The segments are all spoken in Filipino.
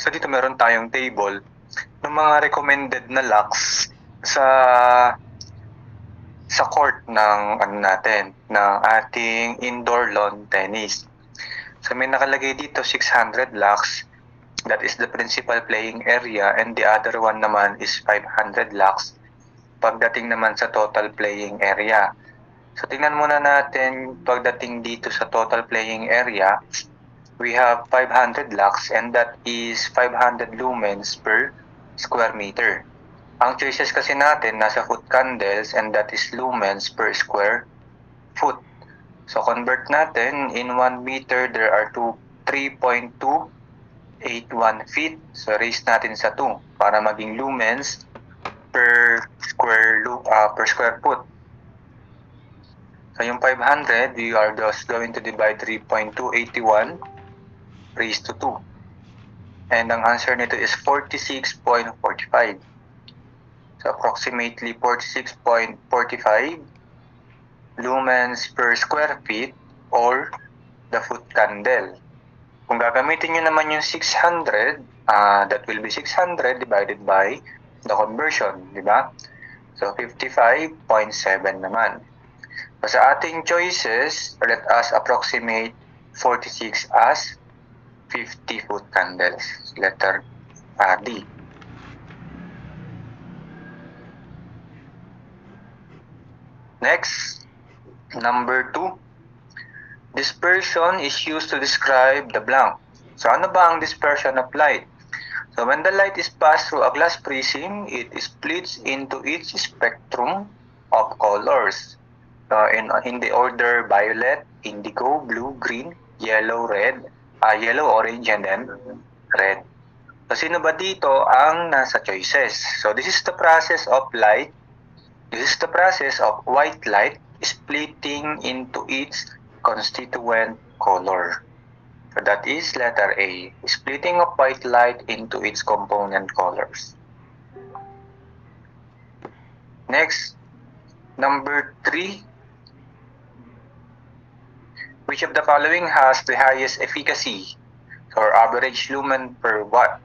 So dito meron tayong table ng mga recommended na lux sa court ng ng ating indoor lawn tennis. So may nakalagay dito 600 lux, that is the principal playing area, and the other one naman is 500 lux pagdating naman sa total playing area. So tingnan muna natin pagdating dito sa total playing area, we have 500 lux and that is 500 lumens per square meter. Ang choices kasi natin nasa foot candles and that is lumens per square foot. So convert natin, in 1 meter there are 3.281 feet. So raise natin sa 2 para maging lumens per square foot. So yung 500, we are just going to divide 3.281 raised to 2. And ang answer nito is 46.45. So approximately 46.45 lumens per square feet or the foot candle. Kung gagamitin nyo naman yung 600, that will be 600 divided by the conversion, di ba? So 55.7 naman. So sa ating choices, let us approximate 46 as 50 foot candles. Letter D. Next, number 2. Dispersion is used to describe the blank. So ano ba ang dispersion of light? So when the light is passed through a glass prism, it splits into its spectrum of colors. So in the order violet, indigo, blue, green, yellow, orange, and then red. So sino ba dito ang nasa choices? So this is the process of light. This is the process of white light splitting into its constituent color. So that is letter A, splitting of white light into its component colors. Next, number 3. Which of the following has the highest efficacy or average lumen per watt?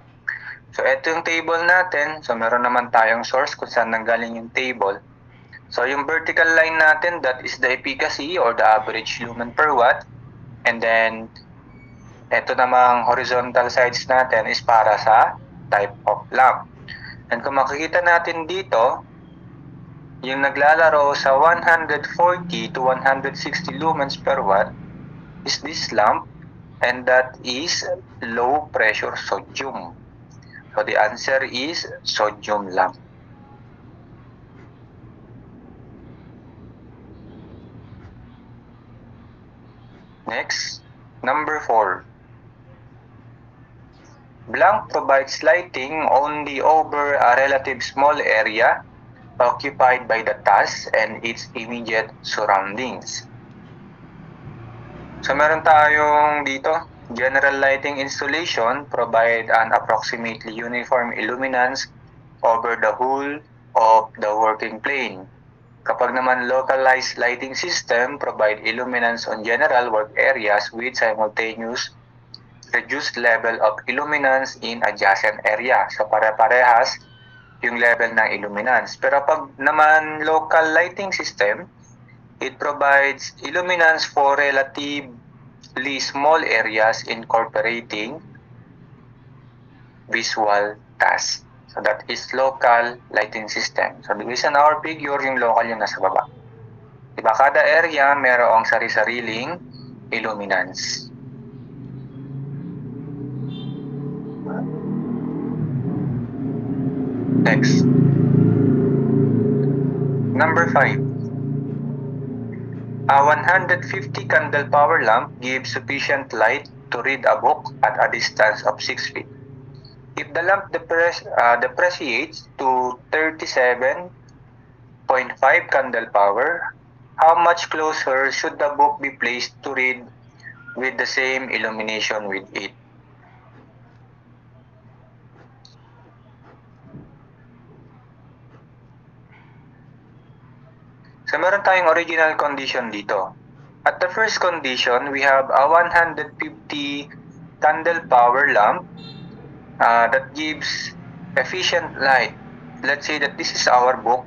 So ito yung table natin. So meron naman tayong source kung saan nanggaling yung table. So yung vertical line natin, that is the efficacy or the average lumen per watt. And then ito namang horizontal sides natin is para sa type of lamp. And kung makikita natin dito, yung naglalaro sa 140 to 160 lumens per watt is this lamp, and that is low pressure sodium. So the answer is sodium lamp. Next, number 4. Blank provides lighting only over a relative small area occupied by the task and its immediate surroundings. So meron tayong dito, general lighting installation provide an approximately uniform illuminance over the whole of the working plane. Kapag naman localized lighting system provide illuminance on general work areas with simultaneous reduced level of illuminance in adjacent area. So pare-parehas yung level ng illuminance. Pero pag naman local lighting system, it provides illuminance for relatively small areas incorporating visual tasks. So that is local lighting system. So based on our figure, yung local yung nasa baba. Diba kada area merong sari-sariling illuminance. Next. Number 5. A 150 candle power lamp gives sufficient light to read a book at a distance of 6 feet. If the lamp depreciates to 37.5 candle power, how much closer should the book be placed to read with the same illumination with it? So meron tayong original condition dito. At the first condition, we have a 150 candle power lamp that gives efficient light. Let's say that this is our book.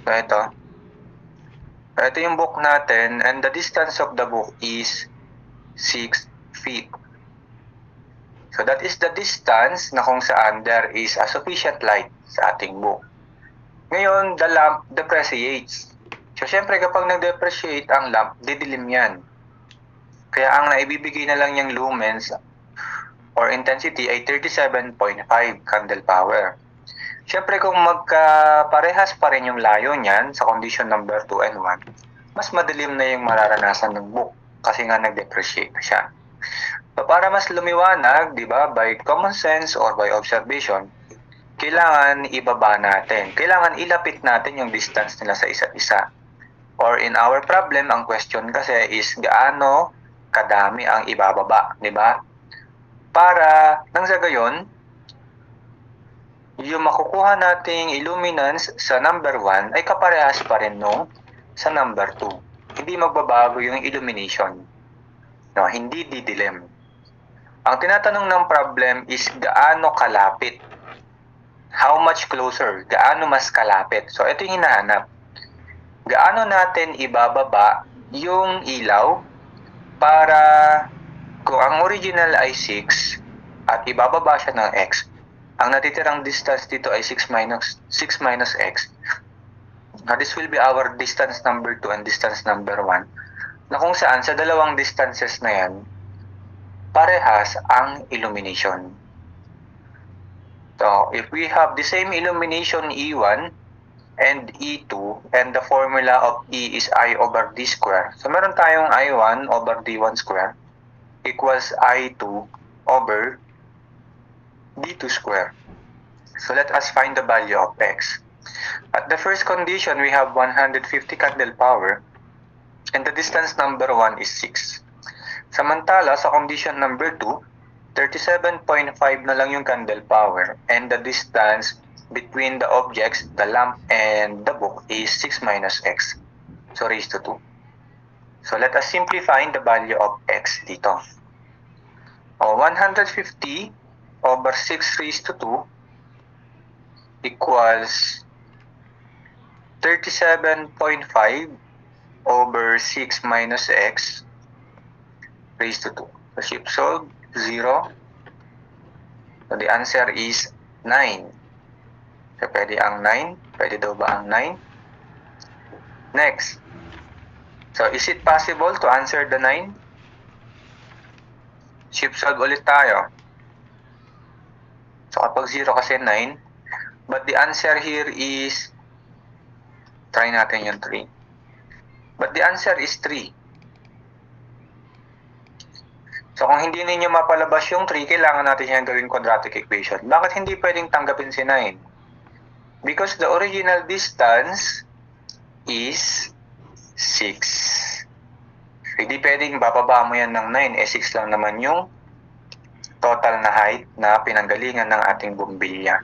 So ito yung book natin, and the distance of the book is 6 feet. So that is the distance na kung saan there is a sufficient light sa ating book. Ngayon, the lamp depreciates. So syempre kapag nag-depreciate ang lamp, didilim yan. Kaya ang naibibigay na lang yung lumens or intensity ay 37.5 candle power. Siyempre kung magkaparehas pa rin yung layo niyan sa condition number 2 and 1, mas madilim na yung mararanasan ng book kasi nga nag-depreciate na siya. So para mas lumiwanag, di ba, by common sense or by observation, kailangan ibaba natin. Kailangan ilapit natin yung distance nila sa isa't isa. Or in our problem, ang question kasi is gaano kadami ang ibababa, di ba? Para nang sa gayon, yung makukuha nating illuminance sa number 1 ay kaparehas pa rin no sa number 2. Hindi magbabago yung illumination. No, hindi didilim. Ang tinatanong ng problem is gaano kalapit. How much closer? Gaano mas kalapit? So ito yung hinahanap. Gaano natin ibababa yung ilaw para kung ang original ay 6 at ibababa siya ng x, ang natitirang distance dito ay 6 minus x. Now this will be our distance number 2 and distance number 1 na kung saan sa dalawang distances na yan, parehas ang illumination. So if we have the same illumination E1 and E2 and the formula of E is I over D square. So meron tayong I1 over D1 square equals I2 over D2 square. So let us find the value of x. At the first condition, we have 150 candle power and the distance number 1 is 6. Samantala, sa condition number 2, 37.5 na lang yung candle power and the distance between the objects, the lamp and the book is 6 minus x. So raised to 2. So let us simplify the value of x dito. 150 over 6 raised to 2 equals 37.5 over 6 minus x raised to 2. So shift solve, 0. So the answer is 9. So pwede ang 9? Pwede daw ba ang 9? Next. So is it possible to answer the 9? Shift solve ulit tayo. So kapag 0 kasi 9, but the answer here is, try natin yung 3. But the answer is 3. So kung hindi ninyo mapalabas yung 3, kailangan natin siyang gawin quadratic equation. Bakit hindi pwedeng tanggapin si 9? Because the original distance is 6. Hindi pwedeng bababa mo yan ng 9, 6 lang naman yung total na height na pinanggalingan ng ating bumbilya.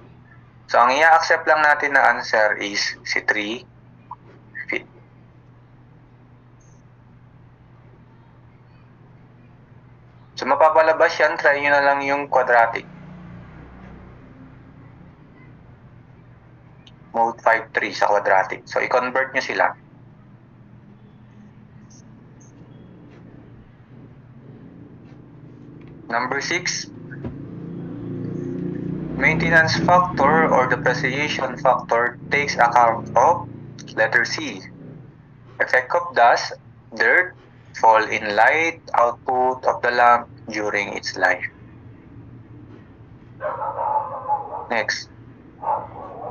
So ang i-accept lang natin na answer is si 3 feet. So mapapalabas yan, try nyo na lang yung quadratic. Mode 5-3 sa quadratic. So i-convert nyo sila. Number 6, maintenance factor or depreciation factor takes account of letter C. Effect of dust, dirt, fall in light output of the lamp during its life. Next,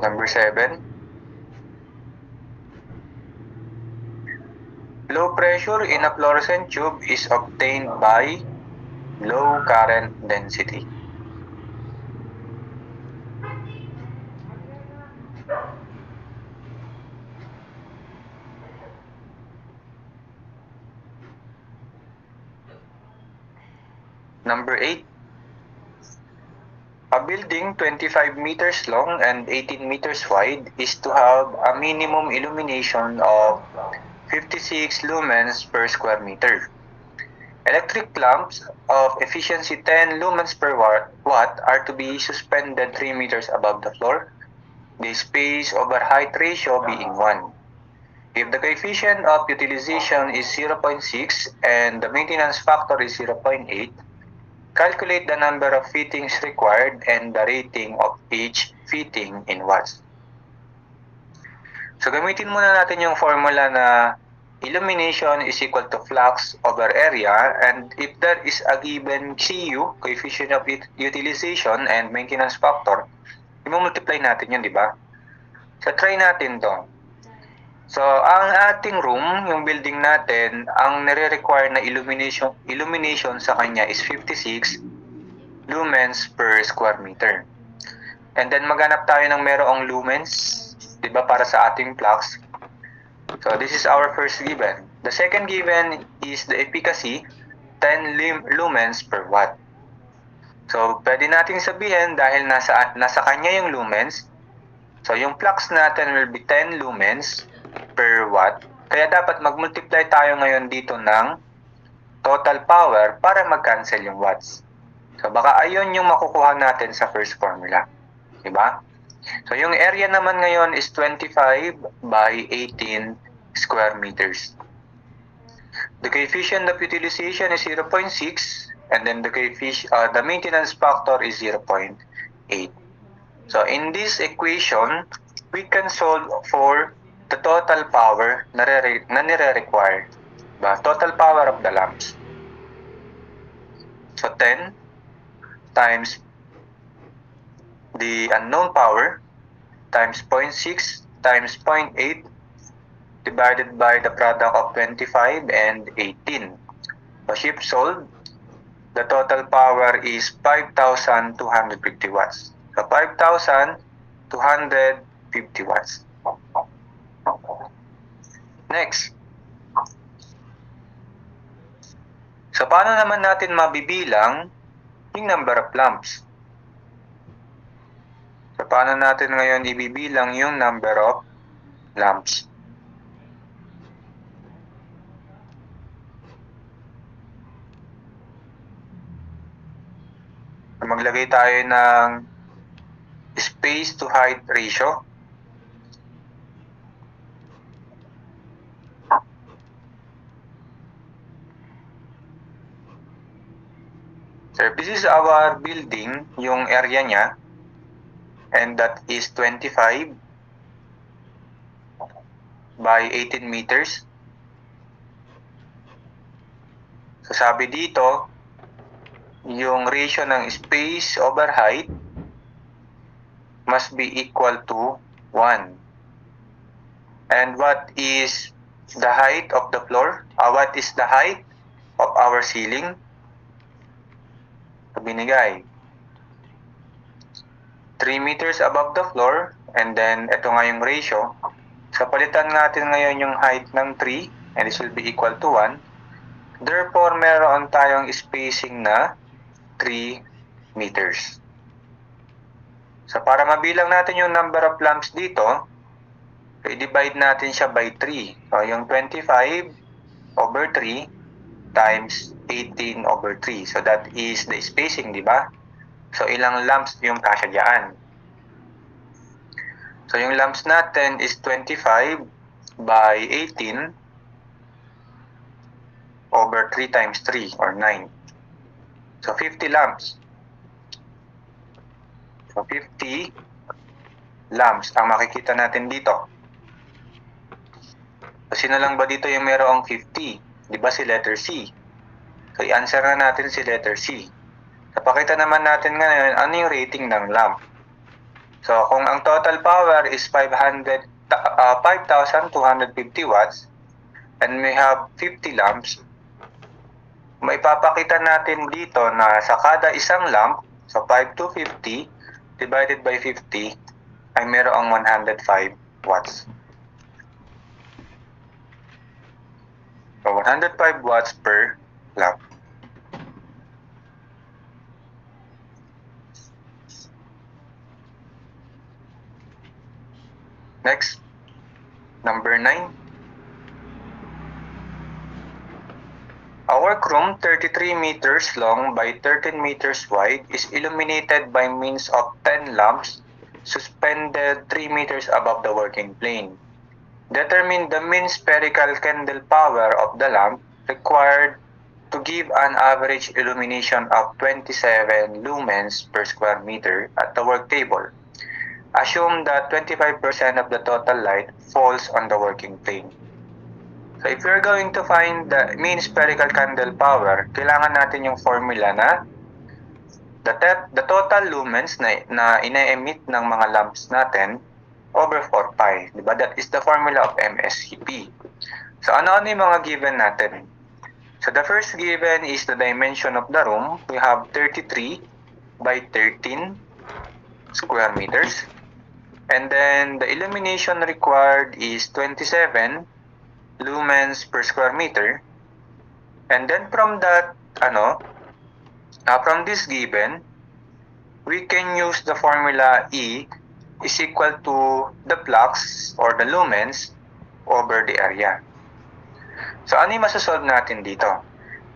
number 7. Low pressure in a fluorescent tube is obtained by low current density. Number 8. A building 25 meters long and 18 meters wide is to have a minimum illumination of 56 lumens per square meter. Electric lamps of efficiency 10 lumens per watt are to be suspended 3 meters above the floor, the space over height ratio being 1. If the coefficient of utilization is 0.6 and the maintenance factor is 0.8, calculate the number of fittings required and the rating of each fitting in watts. So gamitin muna natin yung formula na illumination is equal to flux over area, and if there is a given CU, coefficient of utilization and maintenance factor, i-multiply natin yun, di ba? So try natin to. So ang ating room, yung building natin, ang nire-require na illumination sa kanya is 56 lumens per square meter. And then maghanap tayo ng merong lumens, di ba, para sa ating flux. So this is our first given. The second given is the efficacy, 10 lumens per watt. So pwede nating sabihin dahil nasa kanya yung lumens, so yung flux natin will be 10 lumens per watt. Kaya dapat mag-multiply tayo ngayon dito ng total power para mag-cancel yung watts. So baka ayun yung makukuha natin sa first formula. Diba? So yung area naman ngayon is 25 by 18 square meters. The coefficient of utilization is 0.6 and then the maintenance factor is 0.8. So in this equation, we can solve for the total power na nire-require. Total power of the lamps. So 10 times the unknown power times 0.6 times 0.8 divided by the product of 25 and 18. So shift solved, the total power is 5,250 watts. So 5,250 watts. Next. So paano naman natin mabibilang yung number of lamps? So paano natin ngayon ibibilang yung number of lamps? Maglagay tayo ng space to height ratio. So this is our building, yung area niya, and that is 25 by 18 meters. So sabi dito, yung ratio ng space over height must be equal to 1. And what is the height of the floor? What is the height of our ceiling? So binigay 3 meters above the floor, and then ito nga yung ratio. So palitan natin ngayon yung height ng 3, and this will be equal to 1. Therefore, meron tayong spacing na 3 meters. So para mabilang natin yung number of lamps dito, i-divide natin siya by 3. So yung 25 over 3 times 18 over 3. So that is the spacing, di ba? So ilang lamps yung kasya diyan? So yung lamps natin is 25 by 18 over 3 times 3 or 9. So 50 lamps. So 50 lamps ang makikita natin dito. So sino lang ba dito yung merong 50? Di ba si letter C? So i-answer na natin si letter C. So pakita naman natin ngayon ano yung rating ng lamp. So kung ang total power is 5,250 watts and we have 50 lamps, may papakita natin dito na sa kada isang lamp, so 5 to 50 divided by 50 ay mayroong 105 watts. So 105 watts per lamp. Next, number 9. Our workroom, 33 meters long by 13 meters wide, is illuminated by means of 10 lamps suspended 3 meters above the working plane. Determine the mean spherical candle power of the lamp required to give an average illumination of 27 lumens per square meter at the work table. Assume that 25% of the total light falls on the working plane. So if we're going to find the mean spherical candle power, kailangan natin yung formula na the total lumens na ina-emit ng mga lamps natin over 4 pi. Diba? That is the formula of MSCP. So ano-ano yung mga given natin? So the first given is the dimension of the room. We have 33 by 13 square meters. And then the illumination required is 27 lumens per square meter. And then from that, from this given, we can use the formula E is equal to the flux or the lumens over the area. So ano yung masasolve natin dito?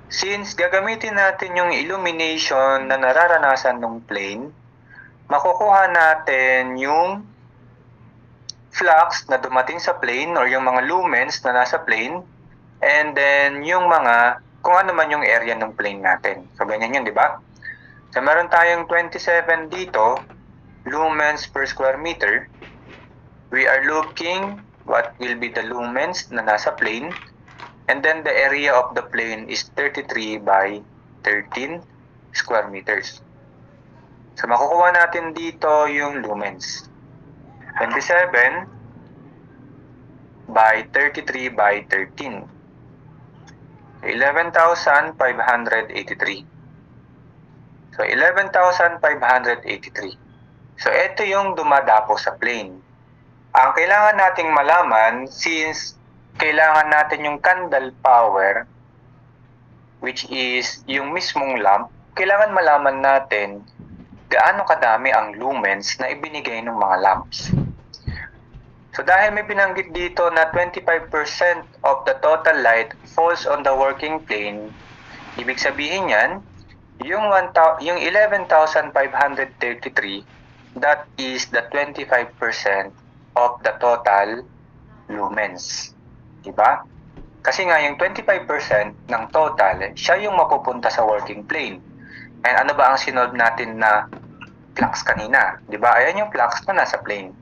Since gagamitin natin yung illumination na nararanasan ng plane, makukuha natin yung flux na dumating sa plane or yung mga lumens na nasa plane, and then yung mga kung ano man yung area ng plane natin. So ganyan yun, di ba? So meron tayong 27 dito, lumens per square meter. We are looking what will be the lumens na nasa plane, and then the area of the plane is 33 by 13 square meters. So makukuha natin dito yung lumens. 27 by 33 by 13. 11,583. So 11,583. So ito yung dumadapo sa plane. Ang kailangan nating malaman, since kailangan natin yung candle power, which is yung mismong lamp, kailangan malaman natin gaano kadami ang lumens na ibinigay ng mga lamps. So dahil may binanggit dito na 25% of the total light falls on the working plane, ibig sabihin yan, yung 11,533, that is the 25% of the total lumens. Diba? Kasi nga yung 25% ng total, siya yung mapupunta sa working plane. And ano ba ang sinolve natin na flux kanina? Diba? Ayan yung flux na nasa plane.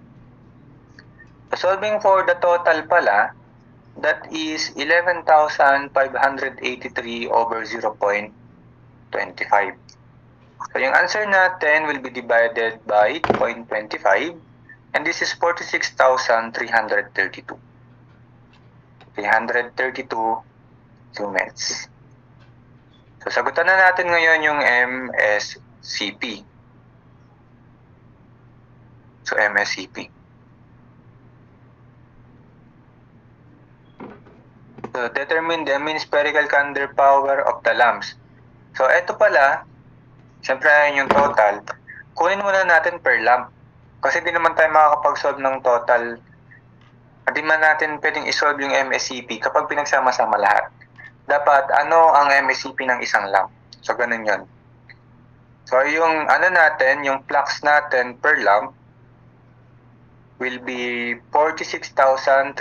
So solving for the total pala, that is 11,583 over 0.25. So yung answer natin will be divided by 0.25, and this is 46,332. 332 lumens. So sagutan na natin ngayon yung MSCP. So MSCP. So determine the mean spherical candle power of the lamps. So ito pala, siyempre yung total. Kunin muna natin per lamp. Kasi di naman tayo makakapag-solve ng total. Hindi man natin pwedeng isolve yung MSCP kapag pinagsama-sama lahat. Dapat ano ang MSCP ng isang lamp. So ganun yun. So yung natin, yung flux natin per lamp will be 46,332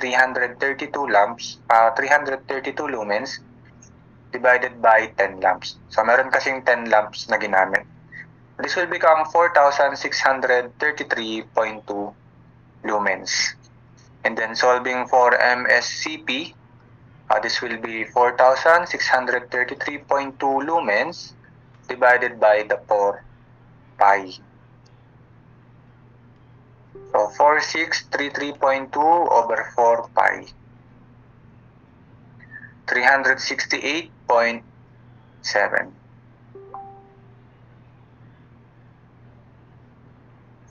lamps, 332 lumens divided by 10 lamps. So meron kasing 10 lamps na ginamit. This will become 4,633.2 lumens. And then solving for MSCP, this will be 4,633.2 lumens divided by the 4 pi. So 4633.2 over 4 pi. 368.7.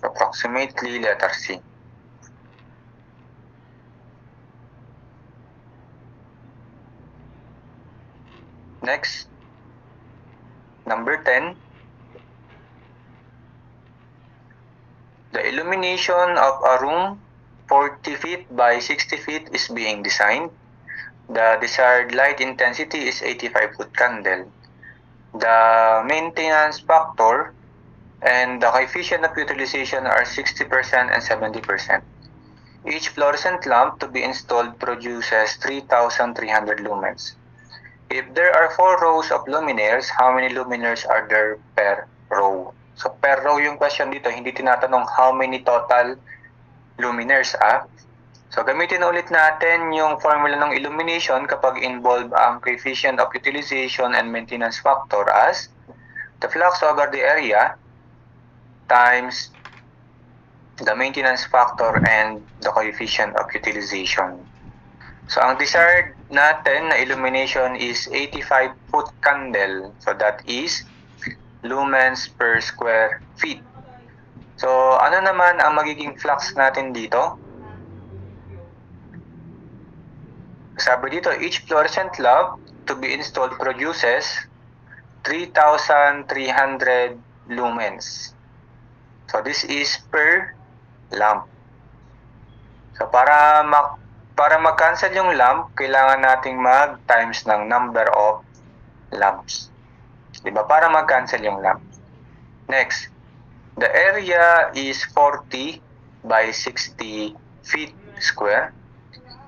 Approximately letter C. Next, number 10. The illumination of a room 40 feet by 60 feet is being designed. The desired light intensity is 85 foot candle. The maintenance factor and the coefficient of utilization are 60% and 70%. Each fluorescent lamp to be installed produces 3,300 lumens. If there are 4 rows of luminaires, how many luminaires are there per row? So per row yung question dito, hindi tinatanong how many total luminaires. So gamitin ulit natin yung formula ng illumination kapag involved ang coefficient of utilization and maintenance factor as the flux over the area times the maintenance factor and the coefficient of utilization. So ang desired natin na illumination is 85 foot candle. So that is lumens per square feet. So ano naman ang magiging flux natin dito? Sabi dito, each fluorescent lamp to be installed produces 3,300 lumens. So this is per lamp. So para mag-cancel yung lamp, kailangan nating mag-times ng number of lamps. Diba? Para mag-cancel yung lamp. Next, the area is 40 by 60 feet square.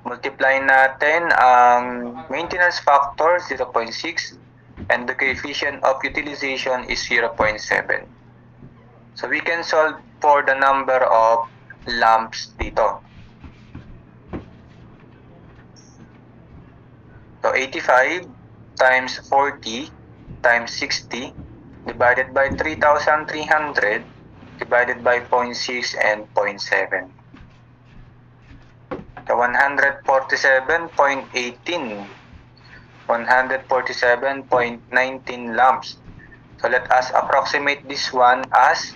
Multiply natin ang maintenance factor 0.6 and the coefficient of utilization is 0.7. So we can solve for the number of lamps dito. So 85 times 40 times 60 divided by 3,300 divided by 0.6 and 0.7. So 147.18 147.19 lamps. So let us approximate this one as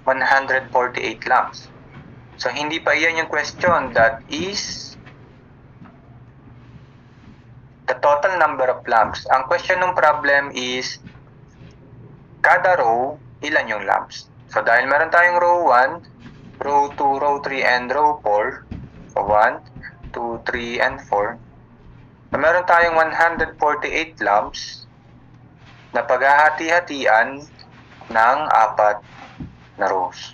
148 lamps. So hindi pa iyan yung question, that is the total number of lamps. Ang question ng problem is kada row, ilan yung lamps. So dahil meron tayong row 1, row 2, row 3, and row 4, so 1, 2, 3, and 4, so meron tayong 148 lamps na paghahati-hatian ng 4 na rows.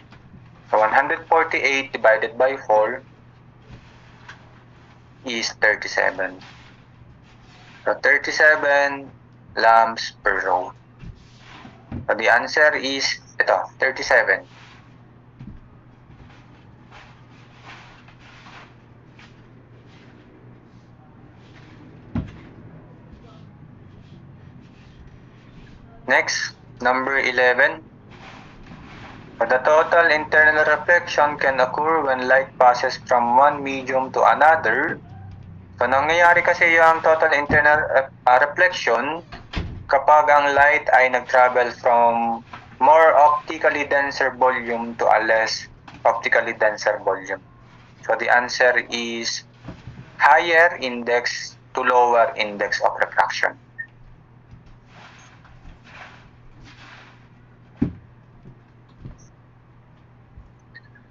So 148 divided by 4 is 37. So 37 lamps per row. So the answer is ito, 37. Next, number 11. The total internal reflection can occur when light passes from one medium to another. So, nangyayari kasi yung total internal reflection kapag ang light ay nag-travel from more optically denser volume to a less optically denser volume. So, the answer is higher index to lower index of refraction.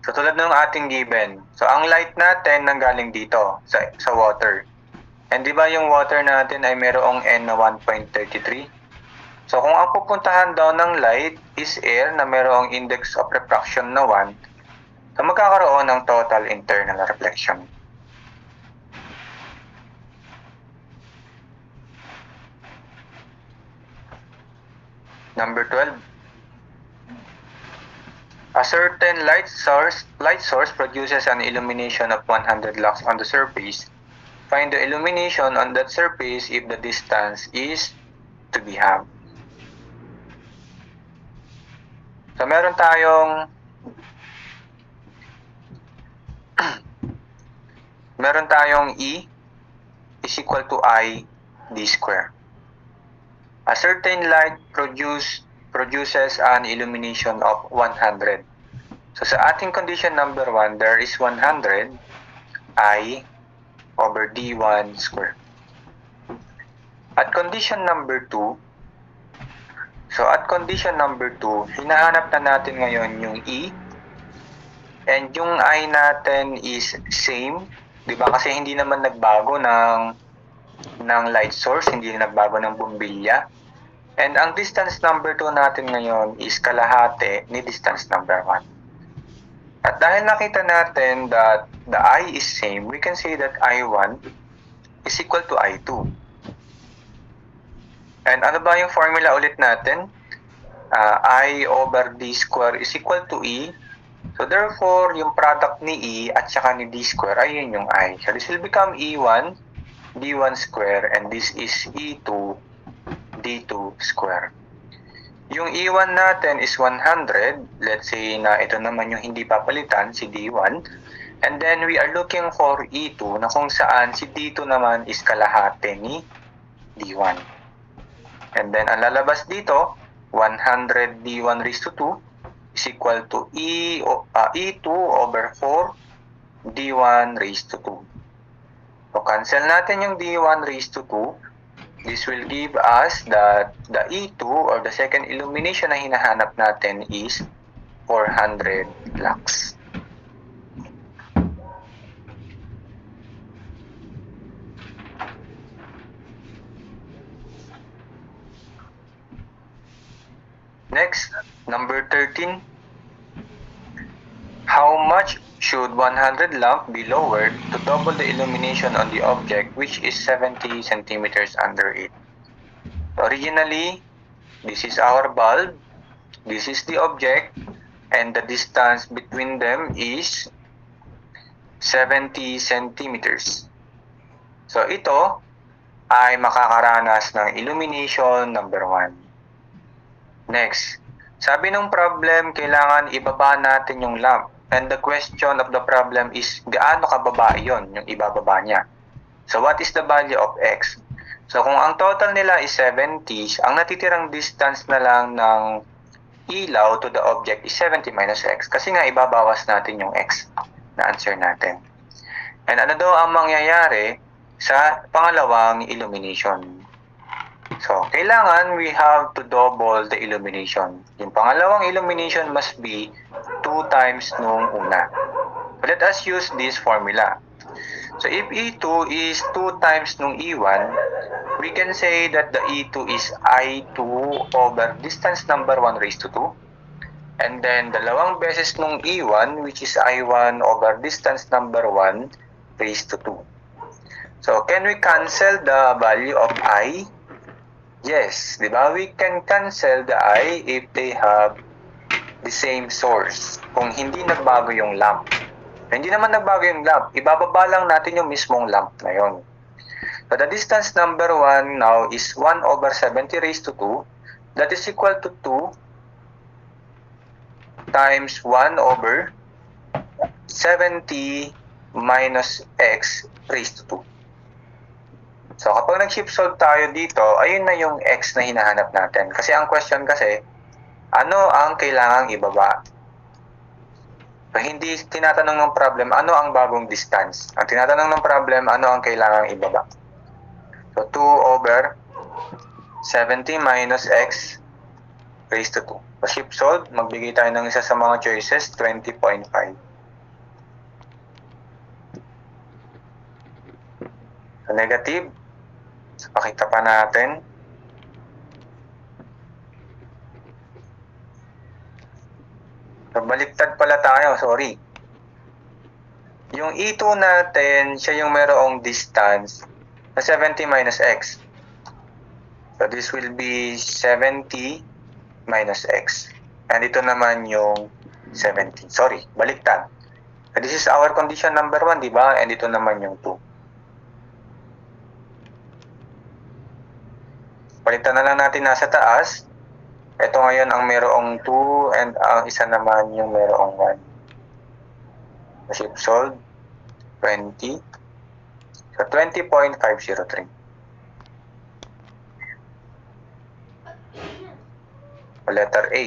So, tulad ng ating given. So, ang light natin nanggaling dito sa water. And di ba yung water natin ay mayroong N na 1.33? So, kung ang pupuntahan daw ng light is air na mayroong index of refraction na 1, so magkakaroon ng total internal reflection. Number 12. A certain light source produces an illumination of 100 lux on the surface. Find the illumination on that surface if the distance is to be halved. So meron tayong E is equal to I d square. A certain light produces an illumination of 100. So sa ating condition number 1, there is 100 I over d1 square. At condition number 2, hinahanap na natin ngayon yung E. And yung I natin is same. Diba? Kasi hindi naman nagbago ng ng light source, hindi nagbago ng bumbilya. And ang distance number 2 natin ngayon is kalahati ni distance number 1. At dahil nakita natin that the I is same, we can say that I1 is equal to I2. And ano ba yung formula ulit natin? I over D square is equal to E. So therefore, yung product ni E at saka ni D square ay yun yung I. So this will become E1 D1 square, and this is E2 D2 square. Yung E1 natin is 100. Let's say na ito naman yung hindi papalitan, si D1. And then we are looking for E2 na kung saan si D2 naman is kalahati ni D1. And then ang lalabas dito, 100 D1 raised to 2 is equal to E2 over 4 D1 raised to 2. So cancel natin yung D1 raised to 2. This will give us that the E2 or the second illumination na hinahanap natin is 400 lux. Next, number 13. How much should 100 lamp be lowered to double the illumination on the object, which is 70 centimeters under it? Originally, this is our bulb, this is the object, and the distance between them is 70 centimeters. So ito ay makakaranas ng illumination number 1. Next, sabi ng problem, kailangan ibaba natin yung lamp. And the question of the problem is, gaano kababa yon yung ibababa niya? So what is the value of x? So kung ang total nila is 70, ang natitirang distance na lang ng ilaw to the object is 70 minus x. Kasi nga ibabawas natin yung x na answer natin. And ano daw ang mangyayari sa pangalawang illumination? So, kailangan we have to double the illumination. Yung pangalawang illumination must be 2 times nung una. So, let us use this formula. So, if E2 is 2 times nung E1, we can say that the E2 is I2 over distance number 1 raised to 2. And then, dalawang beses nung E1, which is I1 over distance number 1 raised to 2. So, can we cancel the value of I? Yes, di ba? We can cancel the I if they have the same source. Kung hindi nagbago yung lamp. Hindi naman nagbago yung lamp, ibababa lang natin yung mismong lamp na yon. So the distance number 1 now is 1 over 70 raised to 2. That is equal to 2 times 1 over 70 minus x raised to 2. So, kapag nag-shift solve tayo dito, ayun na yung x na hinahanap natin. Kasi ang question kasi, ano ang kailangang ibaba? So, hindi tinatanong ng problem, ano ang bagong distance? Ang tinatanong ng problem, ano ang kailangang ibaba? So, 2 over 70 minus x raised to 2. So, shift solve, magbigay tayo ng isa sa mga choices, 20.5. So, negative. So, pakita pa natin. So, baliktad pala tayo, sorry. Yung E2 natin, siya yung mayroong distance na 70 minus x. So, this will be 70 minus x. And ito naman yung 70. Sorry, baliktad. So, this is our condition number 1, di ba? And ito naman yung 2. Palitan na lang natin nasa taas. Ito ngayon ang mayroong 2 and ang isa naman yung mayroong 1. Shift solve. 20. So, 20.503. Letter A.